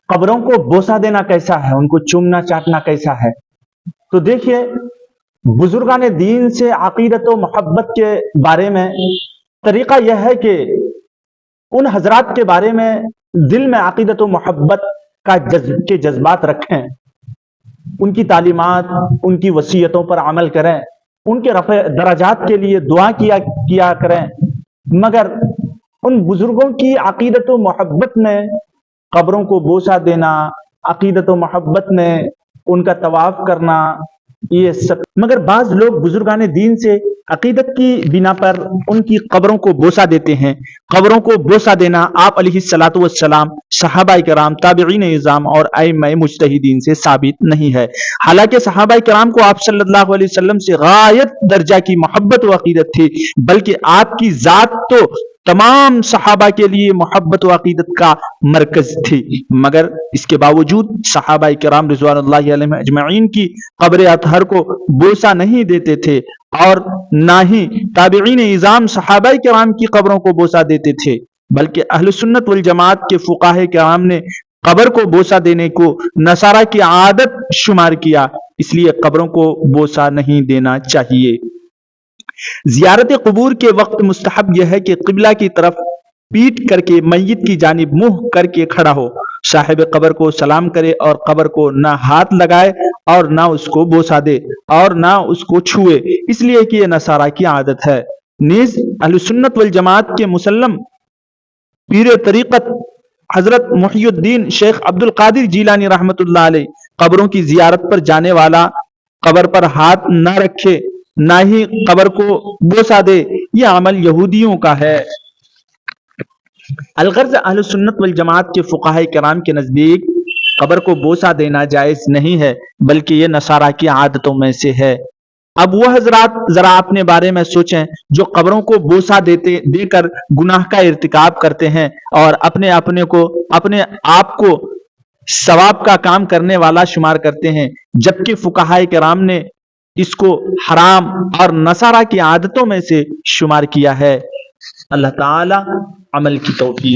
قبروں کو بوسہ دینا کیسا ہے، ان کو چومنا چاٹنا کیسا ہے؟ تو دیکھیے، بزرگان دین سے عقیدت و محبت کے بارے میں طریقہ یہ ہے کہ ان حضرات کے بارے میں دل میں عقیدت و محبت کے جذبات رکھیں، ان کی تعلیمات، ان کی وصیتوں پر عمل کریں، ان کے رفع درجات کے لیے دعا کیا کریں، مگر ان بزرگوں کی عقیدت و محبت میں قبروں کو بوسہ دینا، عقیدت و محبت میں ان کا طواف کرنا، یہ سب، مگر بعض لوگ بزرگان دین سے عقیدت کی بنا پر ان کی قبروں کو بوسہ دیتے ہیں۔ قبروں کو بوسہ دینا آپ علیہ الصلوۃ والسلام، صحابہ کرام، تابعین اعظام اور ائمہ مجتہدین سے ثابت نہیں ہے۔ حالانکہ صحابہ کرام کو آپ صلی اللہ علیہ وسلم سے غایت درجہ کی محبت و عقیدت تھی، بلکہ آپ کی ذات تو تمام صحابہ کے لیے محبت و عقیدت کا مرکز تھی، مگر اس کے باوجود صحابہ کرام رضوان اللہ علیہم اجمعین کی قبر اطہر کو بوسہ نہیں دیتے تھے، اور نہ ہی تابعین اعظام صحابہ کرام کی قبروں کو بوسہ دیتے تھے، بلکہ اہل سنت والجماعت کے فقہاء کرام نے قبر کو بوسہ دینے کو نصارہ کی عادت شمار کیا، اس لیے قبروں کو بوسہ نہیں دینا چاہیے۔ زیارت قبور کے وقت مستحب یہ ہے کہ قبلہ کی طرف پیٹ کر کے میت کی جانب منہ کر کے کھڑا ہو، صاحب قبر کو سلام کرے اور قبر کو نہ ہاتھ لگائے اور نہ اس کو بوسہ دے اور نہ اس کو چھوئے، اس لیے کہ یہ نصارہ کی عادت ہے۔ نیز اہل سنت والجماعت کے مسلم پیر طریقت حضرت محی الدین شیخ عبد القادر جیلانی رحمۃ اللہ علیہ قبروں کی زیارت پر جانے والا قبر پر ہاتھ نہ رکھے، نہ ہی قبر کو بوسہ دے، یہ عمل یہودیوں کا ہے۔ الغرض اہل سنت والجماعت کے فقہاء کرام کے نزدیک قبر کو بوسہ دینا جائز نہیں ہے، بلکہ یہ نصارہ کی عادتوں میں سے ہے۔ اب وہ حضرات ذرا اپنے بارے میں سوچیں جو قبروں کو بوسہ دے کر گناہ کا ارتکاب کرتے ہیں اور اپنے آپ کو ثواب کا کام کرنے والا شمار کرتے ہیں، جبکہ فقہاء کرام نے اس کو حرام اور نصارہ کی عادتوں میں سے شمار کیا ہے۔ اللہ تعالی عمل کی توفیق